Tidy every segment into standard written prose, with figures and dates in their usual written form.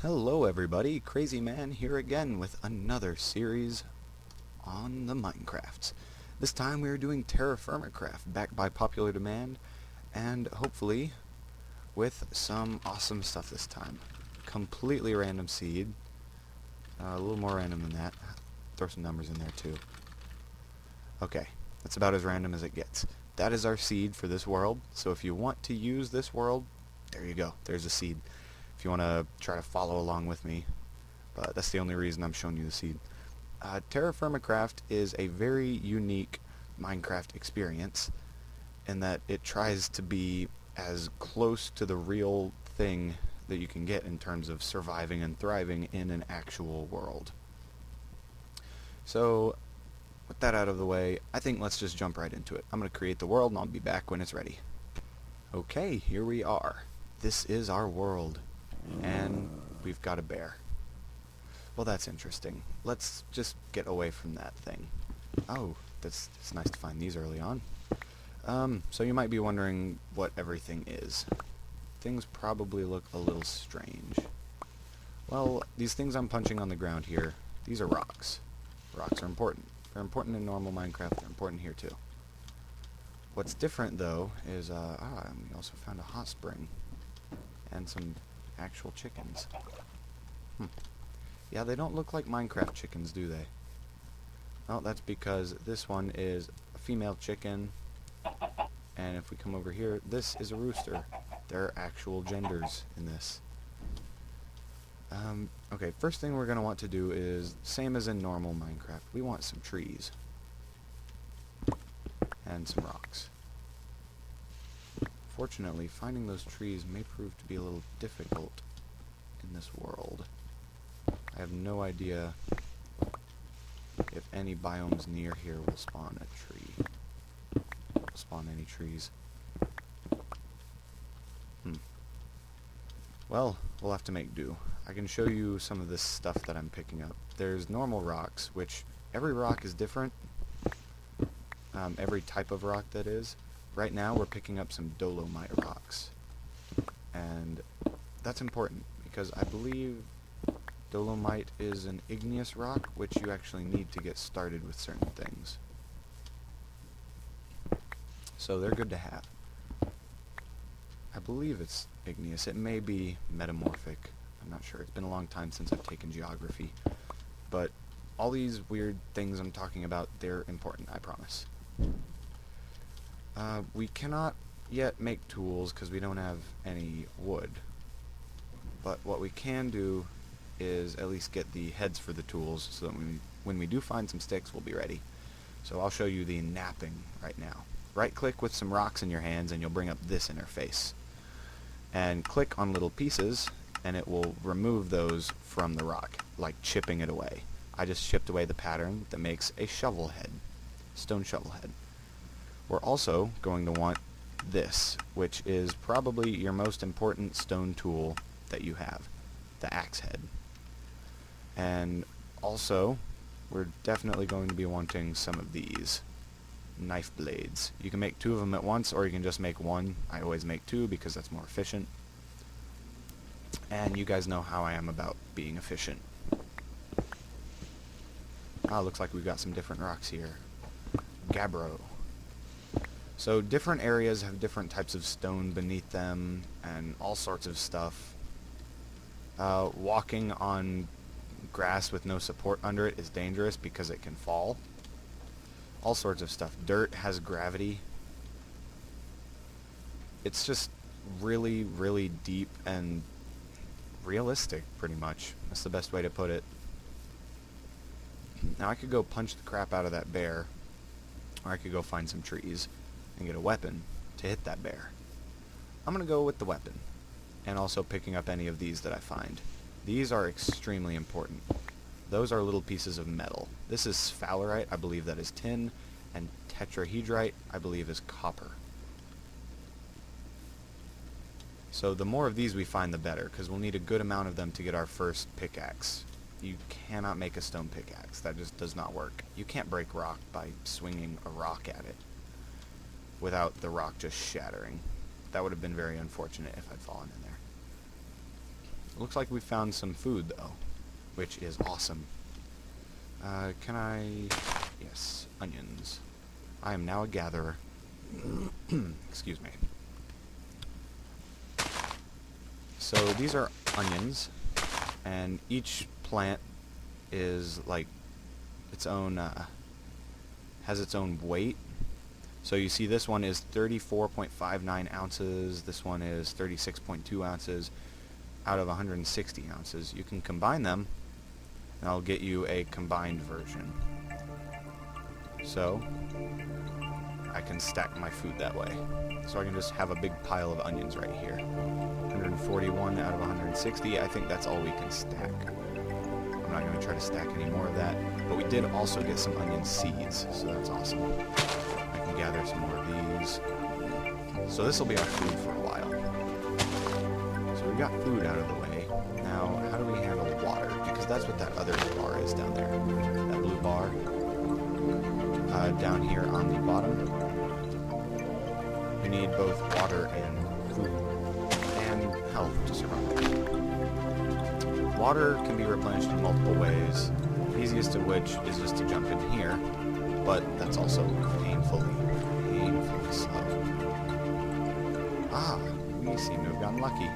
Hello everybody, Crazy Man here again with another series on the Minecrafts. This time we are doing TerraFirmaCraft, backed by popular demand, and hopefully with some awesome stuff this time. Completely random seed, a little more random than that. Throw some numbers in there too. Okay, that's about as random as it gets. That is our seed for this world, so if you want to use this world, there you go, there's a seed. If you want to try to follow along with me, but that's the only reason I'm showing you the seed. TerraFirmaCraft is a very unique Minecraft experience in that it tries to be as close to the real thing that you can get in terms of surviving and thriving in an actual world. So, with that out of the way, I think let's just jump right into it. I'm going to create the world and I'll be back when it's ready. Okay, here we are. This is our world. And we've got a bear. Well, that's interesting. Let's just get away from that thing. Oh, it's nice to find these early on. So you might be wondering what everything is. Things probably look a little strange. Well, these things I'm punching on the ground here, these are rocks. Rocks are important. They're important in normal Minecraft. They're important here too. What's different though is, we also found a hot spring. And some actual chickens. Yeah, they don't look like Minecraft chickens, do they? Oh, that's because this one is a female chicken, and if we come over here, this is a rooster. There are actual genders in this. Okay, first thing we're going to want to do is, same as in normal Minecraft, we want some trees. And some rocks. Fortunately, finding those trees may prove to be a little difficult in this world. I have no idea if any biomes near here will spawn a tree. Will spawn any trees. Well, we'll have to make do. I can show you some of this stuff that I'm picking up. There's normal rocks, which every rock is different. Every type of rock, that is. Right now we're picking up some dolomite rocks, and that's important because I believe dolomite is an igneous rock which you actually need to get started with certain things. So they're good to have. I believe it's igneous. It may be metamorphic. I'm not sure. It's been a long time since I've taken geography. But all these weird things I'm talking about, they're important, I promise. We cannot yet make tools because we don't have any wood. But what we can do is at least get the heads for the tools so that when we do find some sticks, we'll be ready. So I'll show you the knapping right now. Right click with some rocks in your hands and you'll bring up this interface. And click on little pieces and it will remove those from the rock, like chipping it away. I just chipped away the pattern that makes a shovel head, stone shovel head. We're also going to want this, which is probably your most important stone tool that you have, the axe head. And also, we're definitely going to be wanting some of these knife blades. You can make two of them at once, or you can just make one. I always make two because that's more efficient. And you guys know how I am about being efficient. Looks like we've got some different rocks here. Gabbro. So different areas have different types of stone beneath them and all sorts of stuff. Walking on grass with no support under it is dangerous because it can fall. All sorts of stuff. Dirt has gravity. It's just really, really deep and realistic, pretty much. That's the best way to put it. Now I could go punch the crap out of that bear, or I could go find some trees and get a weapon to hit that bear. I'm going to go with the weapon, and also picking up any of these that I find. These are extremely important. Those are little pieces of metal. This is sphalerite, I believe that is tin, and tetrahedrite, I believe is copper. So the more of these we find, the better, because we'll need a good amount of them to get our first pickaxe. You cannot make a stone pickaxe. That just does not work. You can't break rock by swinging a rock at it without the rock just shattering. That would have been very unfortunate if I'd fallen in there. Looks like we found some food, though, which is awesome. Can I... Yes, onions. I am now a gatherer. Excuse me. So these are onions, and each plant is like its own, has its own weight. So you see this one is 34.59 ounces, this one is 36.2 ounces out of 160 ounces. You can combine them, and I'll get you a combined version. So I can stack my food that way. So I can just have a big pile of onions right here. 141 out of 160, I think that's all we can stack. I'm not going to try to stack any more of that, but we did also get some onion seeds, so that's awesome. I can gather some more of these. So this will be our food for a while. So we got food out of the way. Now, how do we handle water? Because that's what that other bar is down there. That blue bar. Down here on the bottom. You need both water and food. And health to survive. Water can be replenished in multiple ways, the easiest of which is just to jump in here, but that's also painfully slow. Ah, we seem to have gotten lucky.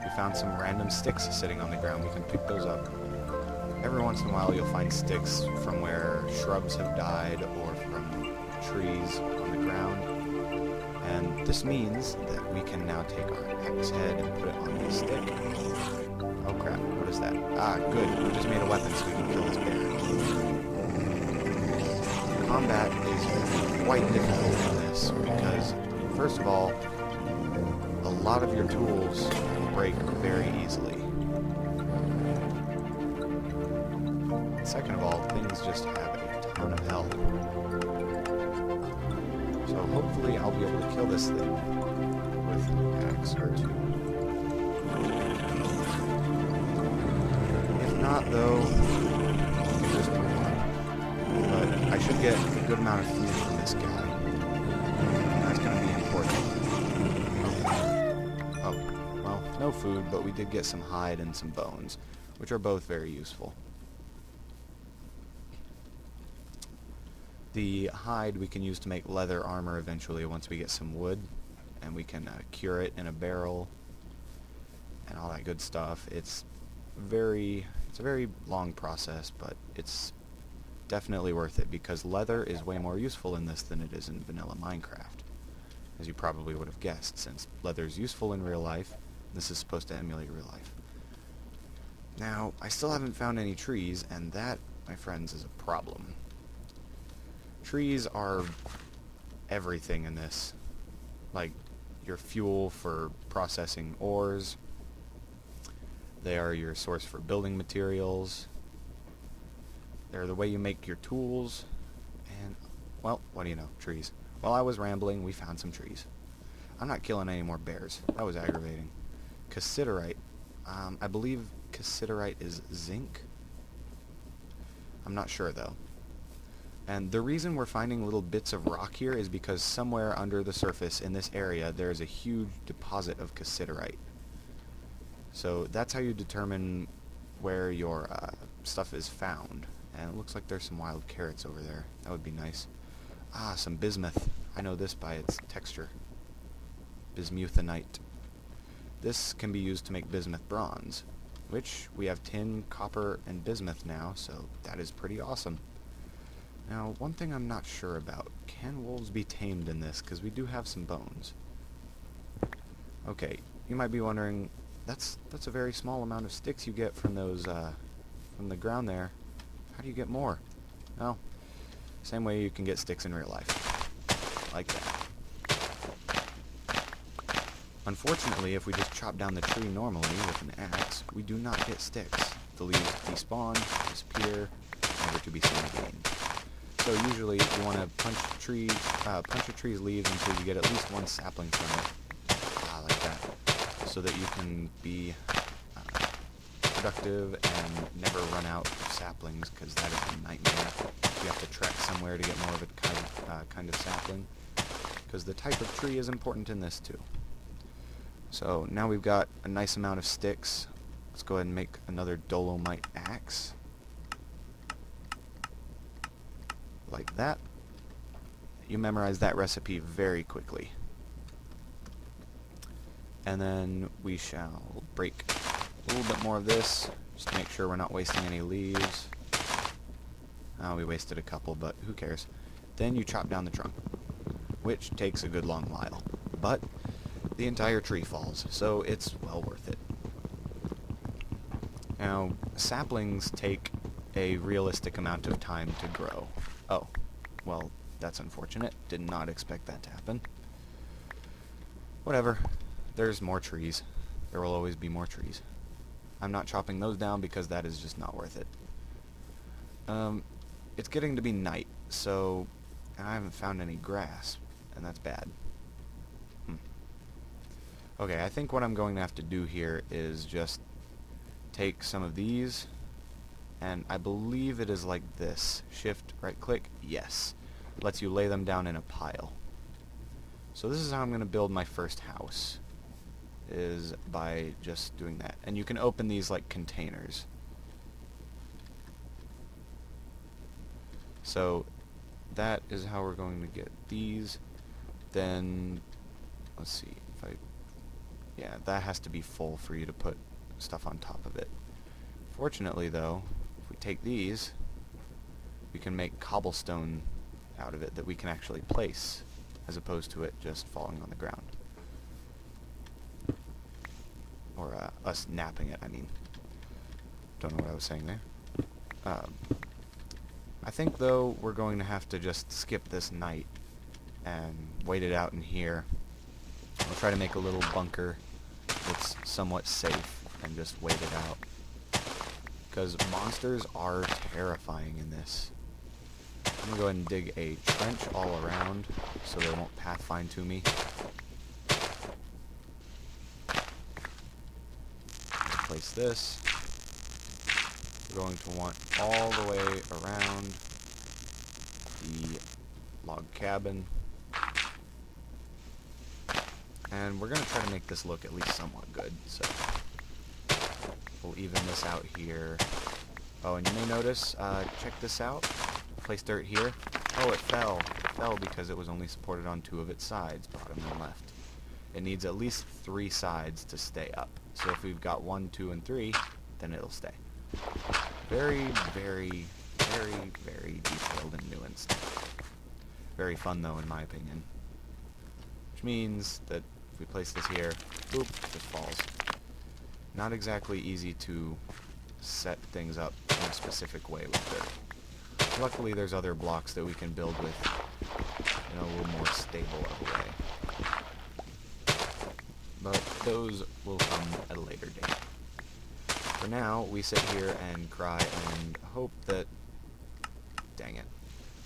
We found some random sticks sitting on the ground. We can pick those up. Every once in a while you'll find sticks from where shrubs have died or from trees on the ground. And this means that we can now take our axe head and put it on the stick. Oh crap, what is that? Ah, good. We just made a weapon so we can kill this bear. Combat is quite difficult in this because, first of all, a lot of your tools break very easily. Second of all, things just have a ton of health. So hopefully I'll be able to kill this thing with an axe or two. If not, though, we can just move on. But I should get a good amount of food from this guy. That's going to be important. Okay. Oh, well, no food, but we did get some hide and some bones, which are both very useful. The hide we can use to make leather armor eventually once we get some wood, and we can cure it in a barrel and all that good stuff. It's a very long process, but it's definitely worth it because leather is way more useful in this than it is in vanilla Minecraft, as you probably would have guessed, since leather is useful in real life. This is supposed to emulate real life. Now, I still haven't found any trees, and that, my friends, is a problem. Trees are everything in this. Like, your fuel for processing ores. They are your source for building materials. They're the way you make your tools. And, well, what do you know? Trees. While I was rambling, we found some trees. I'm not killing any more bears. That was aggravating. Cassiterite. I believe cassiterite is zinc. I'm not sure, though. And the reason we're finding little bits of rock here is because somewhere under the surface in this area there is a huge deposit of cassiterite. So that's how you determine where your stuff is found. And it looks like there's some wild carrots over there. That would be nice. Ah, some bismuth. I know this by its texture. Bismuthenite. This can be used to make bismuth bronze, which we have tin, copper, and bismuth now, so that is pretty awesome. Now, one thing I'm not sure about. Can wolves be tamed in this? Because we do have some bones. Okay, you might be wondering, that's a very small amount of sticks you get from those, from the ground there. How do you get more? Well, same way you can get sticks in real life. Like that. Unfortunately, if we just chop down the tree normally with an axe, we do not get sticks. The leaves despawn, disappear, never to be seen again. So usually you want to punch a tree's leaves until you get at least one sapling from it, like that, so that you can be productive and never run out of saplings, because that is a nightmare. You have to trek somewhere to get more of a kind of sapling, because the type of tree is important in this too. So now we've got a nice amount of sticks. Let's go ahead and make another dolomite axe. Like that. You memorize that recipe very quickly. And then we shall break a little bit more of this, just to make sure we're not wasting any leaves. Oh, we wasted a couple, but who cares. Then you chop down the trunk, which takes a good long while. But the entire tree falls, so it's well worth it. Now, saplings take a realistic amount of time to grow. Oh, well, that's unfortunate. Did not expect that to happen. Whatever. There's more trees. There will always be more trees. I'm not chopping those down because that is just not worth it. It's getting to be night, so I haven't found any grass, and that's bad. Okay, I think what I'm going to have to do here is just take some of these, and I believe it is like this. Shift, right click, yes. Lets you lay them down in a pile. So this is how I'm going to build my first house, is by just doing that. And you can open these like containers. So that is how we're going to get these. Then, let's see, yeah, that has to be full for you to put stuff on top of it. Fortunately though, if we take these, we can make cobblestone out of it that we can actually place, as opposed to it just falling on the ground. Or us napping it, I mean. Don't know what I was saying there. I think though we're going to have to just skip this night and wait it out in here. We'll try to make a little bunker that's somewhat safe and just wait it out. Because monsters are terrifying in this. I'm going to go ahead and dig a trench all around so they won't pathfind to me. Place this. We're going to want all the way around the log cabin. And we're going to try to make this look at least somewhat good, so we'll even this out here. Oh, and you may notice, check this out. Place dirt here. Oh, it fell. It fell because it was only supported on 2 of its sides, bottom and left. It needs at least 3 sides to stay up. So if we've got 1, 2, and 3, then it'll stay. Very, very, very, very detailed and nuanced. Very fun though, in my opinion. Which means that if we place this here, boop, it falls. Not exactly easy to set things up in a specific way with dirt. Luckily there's other blocks that we can build with in a little more stable of a way. But those will come at a later date. For now, we sit here and cry and hope that... Dang it.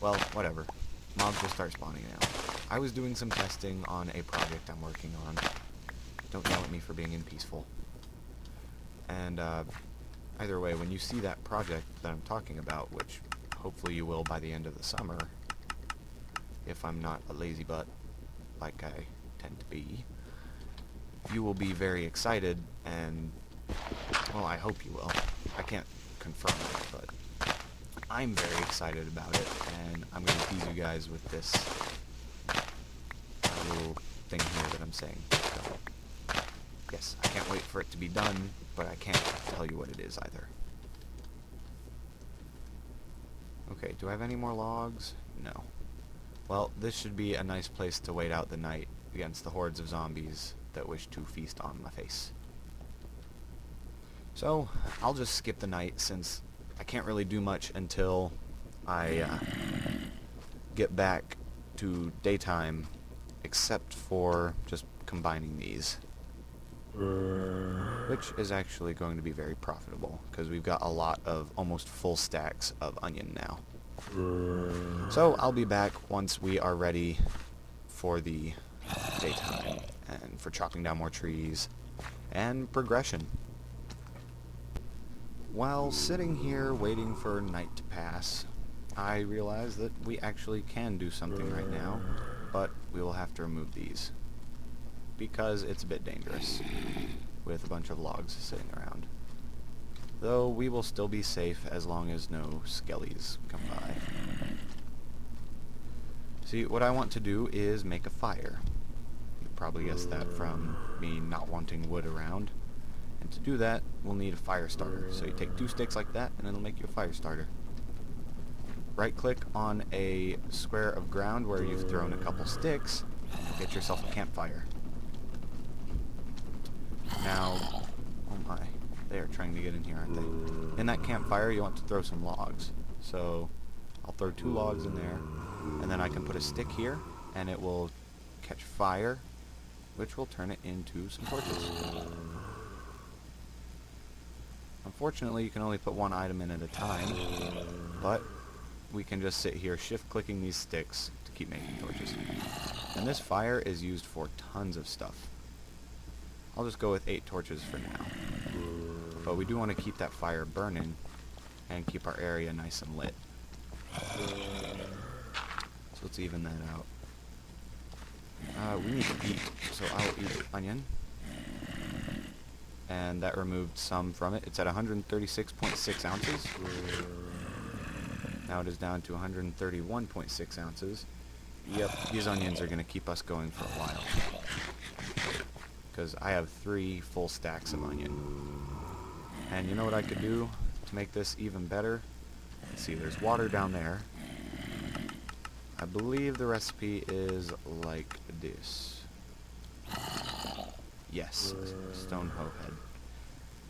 Well, whatever. Mobs will start spawning now. I was doing some testing on a project I'm working on. Don't yell at me for being impeaceful. And, either way, when you see that project that I'm talking about, which hopefully you will by the end of the summer, if I'm not a lazy butt, like I tend to be, you will be very excited, and, well, I hope you will. I can't confirm it, but I'm very excited about it, and I'm going to tease you guys with this little thing here that I'm saying. So, yes, I can't wait for it to be done, but I can't tell you what it is either. Okay, do I have any more logs? No. Well, this should be a nice place to wait out the night against the hordes of zombies that wish to feast on my face. So, I'll just skip the night since I can't really do much until I get back to daytime, except for just combining these. Which is actually going to be very profitable, because we've got a lot of almost full stacks of onion now. So I'll be back once we are ready for the daytime, and for chopping down more trees, and progression. While sitting here waiting for night to pass, I realize that we actually can do something right now, but we will have to remove these, because it's a bit dangerous with a bunch of logs sitting around. though we will still be safe as long as no skellies come by. See, what I want to do is make a fire. You probably guessed that from me not wanting wood around. And to do that, we'll need a fire starter. So you take 2 sticks like that, and it'll make you a fire starter. Right-click on a square of ground where you've thrown a couple sticks, get yourself a campfire. Now, oh my, they are trying to get in here, aren't they? In that campfire, you want to throw some logs. So, I'll throw 2 logs in there, and then I can put a stick here, and it will catch fire, which will turn it into some torches. Unfortunately, you can only put 1 item in at a time, but we can just sit here shift-clicking these sticks to keep making torches. And this fire is used for tons of stuff. I'll just go with 8 torches for now. But we do want to keep that fire burning and keep our area nice and lit. So let's even that out. We need to eat, so I will eat onion. And that removed some from it. It's at 136.6 ounces. Now it is down to 131.6 ounces. Yep, these onions are going to keep us going for a while. Because I have 3 full stacks of onion. And you know what I could do to make this even better? Let's see, there's water down there. I believe the recipe is like this. Yes, stone hoe head.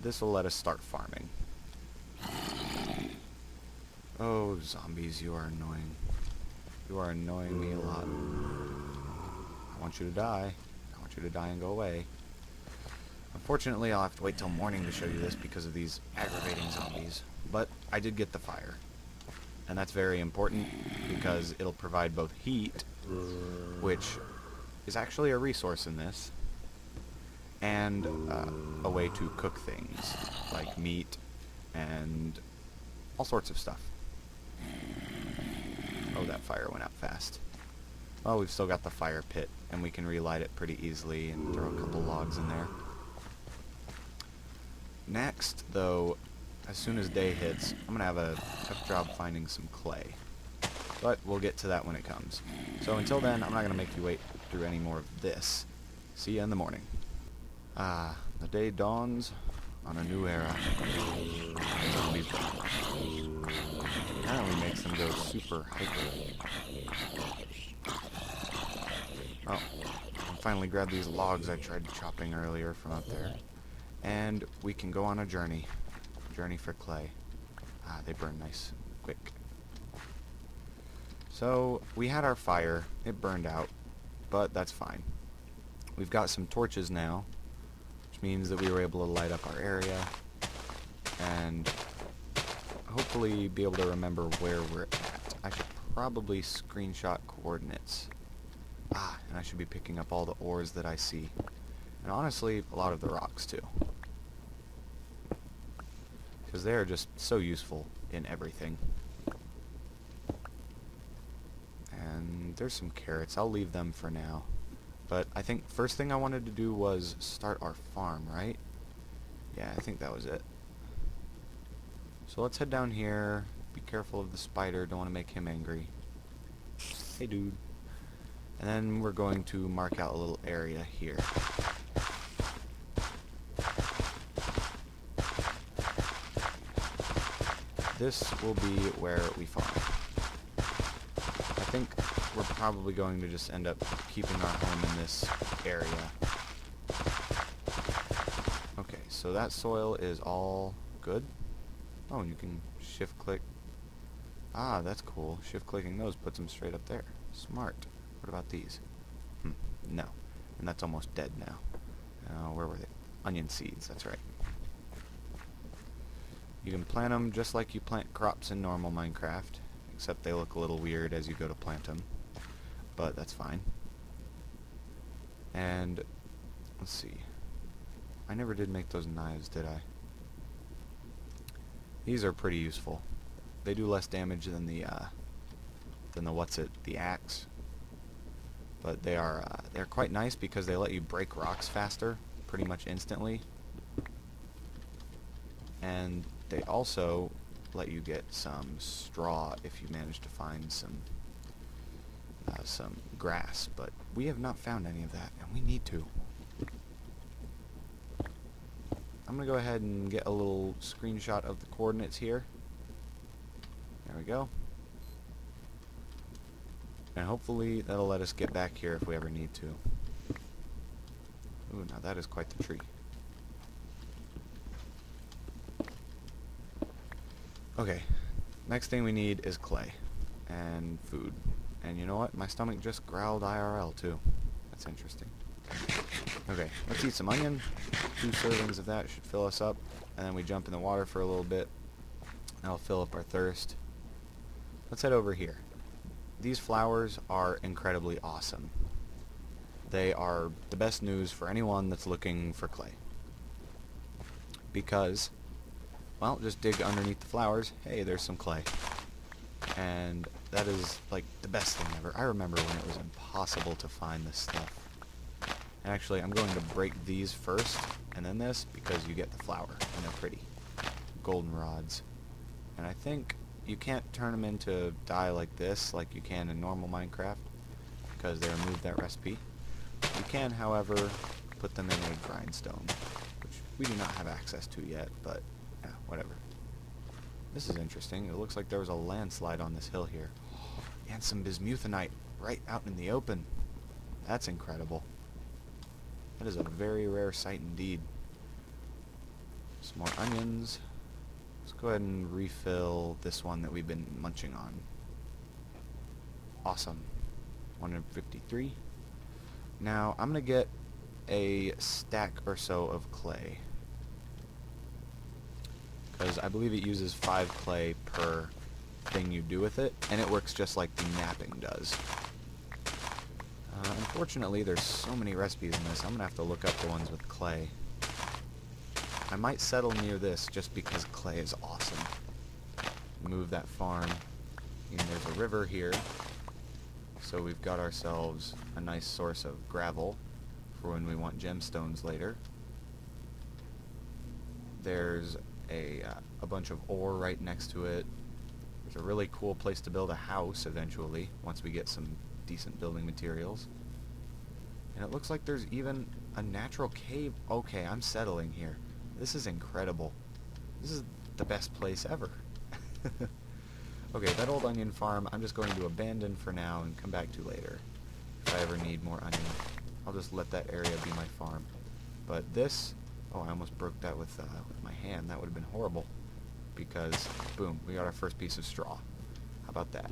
This will let us start farming. Oh, zombies, you are annoying. You are annoying me a lot. I want you to die. I want you to die and go away. Unfortunately, I'll have to wait till morning to show you this because of these aggravating zombies. But I did get the fire. And that's very important because it'll provide both heat, which is actually a resource in this, and a way to cook things like meat and all sorts of stuff. Oh, that fire went out fast. Well, we've still got the fire pit, and we can relight it pretty easily and throw a couple logs in there. Next, though, as soon as day hits, I'm going to have a tough job finding some clay. But we'll get to that when it comes. So until then, I'm not going to make you wait through any more of this. See you in the morning. Ah, the day dawns on a new era. Zombies. Apparently makes them go super hyper. Oh, I finally grabbed these logs I tried chopping earlier from up there. And we can go on a journey. Journey for clay. Ah, they burn nice, quick. So, we had our fire. It burned out, but that's fine. We've got some torches now, which means that we were able to light up our area and hopefully be able to remember where we're at. I should probably screenshot coordinates. Ah, and I should be picking up all the ores that I see. And honestly, a lot of the rocks too. Because they are just so useful in everything. And there's some carrots. I'll leave them for now. But I think first thing I wanted to do was start our farm, right? Yeah, I think that was it. So let's head down here. Be careful of the spider. Don't want to make him angry. Hey, dude. And then we're going to mark out a little area here. This will be where we farm. I think we're probably going to just end up keeping our home in this area. Okay, so that soil is all good. Oh, and you can shift click. Ah, that's cool. Shift clicking those puts them straight up there. Smart. What about these? No. And that's almost dead now. Where were they? Onion seeds, that's right. You can plant them just like you plant crops in normal Minecraft, except they look a little weird as you go to plant them. But that's fine. And let's see. I never did make those knives, did I? These are pretty useful. They do less damage than the the axe. But they're quite nice because they let you break rocks faster, pretty much instantly. And they also let you get some straw if you manage to find some grass, but we have not found any of that, and we need to. I'm going to go ahead and get a little screenshot of the coordinates here. There we go. And hopefully that'll let us get back here if we ever need to. Ooh, now that is quite the tree. Okay, next thing we need is clay and food. And you know what? My stomach just growled IRL too. That's interesting. Okay, let's eat some onion. 2 servings of that should fill us up. And then we jump in the water for a little bit. That'll fill up our thirst. Let's head over here. These flowers are incredibly awesome. They are the best news for anyone that's looking for clay. Because, well, just dig underneath the flowers. Hey, there's some clay. And that is, like, the best thing ever. I remember when it was impossible to find this stuff. And actually, I'm going to break these first, and then this, because you get the flower, and they're pretty. Golden rods. And I think you can't turn them into dye like this, like you can in normal Minecraft, because they removed that recipe. You can, however, put them in a grindstone, which we do not have access to yet, but, yeah, whatever. This is interesting. It looks like there was a landslide on this hill here. And some bismuthinite right out in the open. That's incredible. That is a very rare sight indeed. Some more onions. Let's go ahead and refill this one that we've been munching on. Awesome. 153. Now, I'm going to get a stack or so of clay. Because I believe it uses 5 clay per thing you do with it, and it works just like the knapping does. Unfortunately, there's so many recipes in this, I'm going to have to look up the ones with clay. I might settle near this just because clay is awesome. Move that farm. And there's a river here, so we've got ourselves a nice source of gravel for when we want gemstones later. There's a bunch of ore right next to it. It's a really cool place to build a house eventually, once we get some decent building materials. And it looks like there's even a natural cave. Okay, I'm settling here. This is incredible. This is the best place ever. Okay, that old onion farm I'm just going to abandon for now and come back to later. If I ever need more onion, I'll just let that area be my farm. But this... Oh, I almost broke that with my hand. That would have been horrible. Because, boom, we got our first piece of straw. How about that?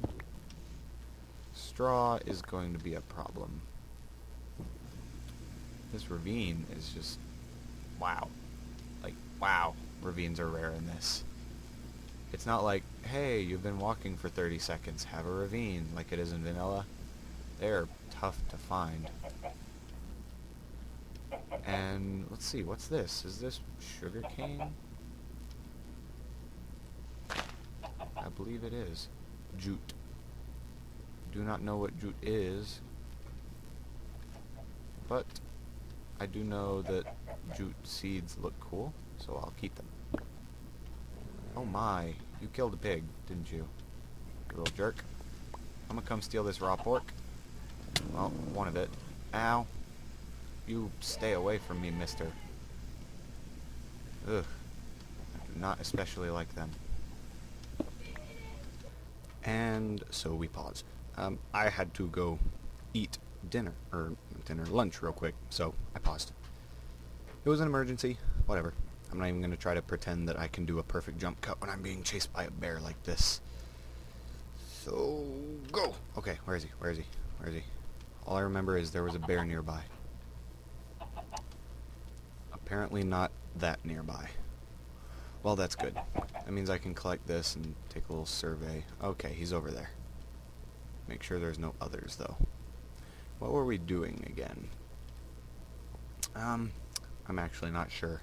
Straw is going to be a problem. This ravine is just... wow. Like, wow. Ravines are rare in this. It's not like, hey, you've been walking for 30 seconds, have a ravine, like it is in vanilla. They're tough to find. And let's see, what's this? Is this sugar cane? I believe it is. Jute. Do not know what jute is, but I do know that jute seeds look cool, so I'll keep them. Oh my, you killed a pig, didn't you? You little jerk. I'm gonna come steal this raw pork. Well, one of it. Ow. You stay away from me, mister. Ugh. I do not especially like them. And so we pause. I had to go eat lunch real quick, so I paused. It was an emergency, whatever. I'm not even going to try to pretend that I can do a perfect jump cut when I'm being chased by a bear like this. So, go! Okay, where is he? Where is he? Where is he? All I remember is there was a bear nearby. Apparently not that nearby. Well, that's good. That means I can collect this and take a little survey. Okay, he's over there. Make sure there's no others, though. What were we doing again? I'm actually not sure.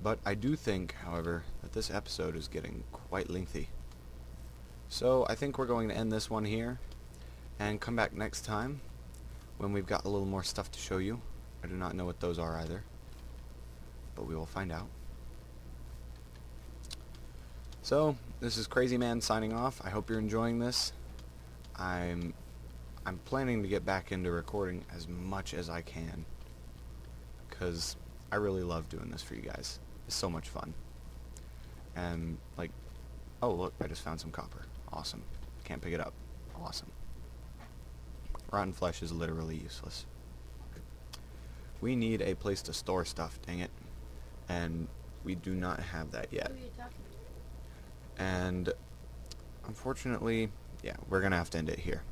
But I do think, however, that this episode is getting quite lengthy. So I think we're going to end this one here and come back next time when we've got a little more stuff to show you. I do not know what those are either, but we will find out. So, this is Crazy Man signing off. I hope you're enjoying this. I'm planning to get back into recording as much as I can, because I really love doing this for you guys. It's so much fun. And, like, oh look, I just found some copper. Awesome. Can't pick it up. Awesome. Rotten flesh is literally useless. We need a place to store stuff, dang it. And we do not have that yet. Who are you talking to? And unfortunately, yeah, we're gonna have to end it here.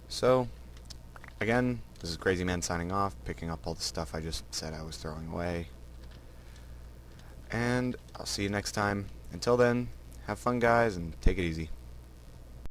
So, again, this is Crazy Man signing off, picking up all the stuff I just said I was throwing away. And I'll see you next time. Until then, have fun guys and take it easy.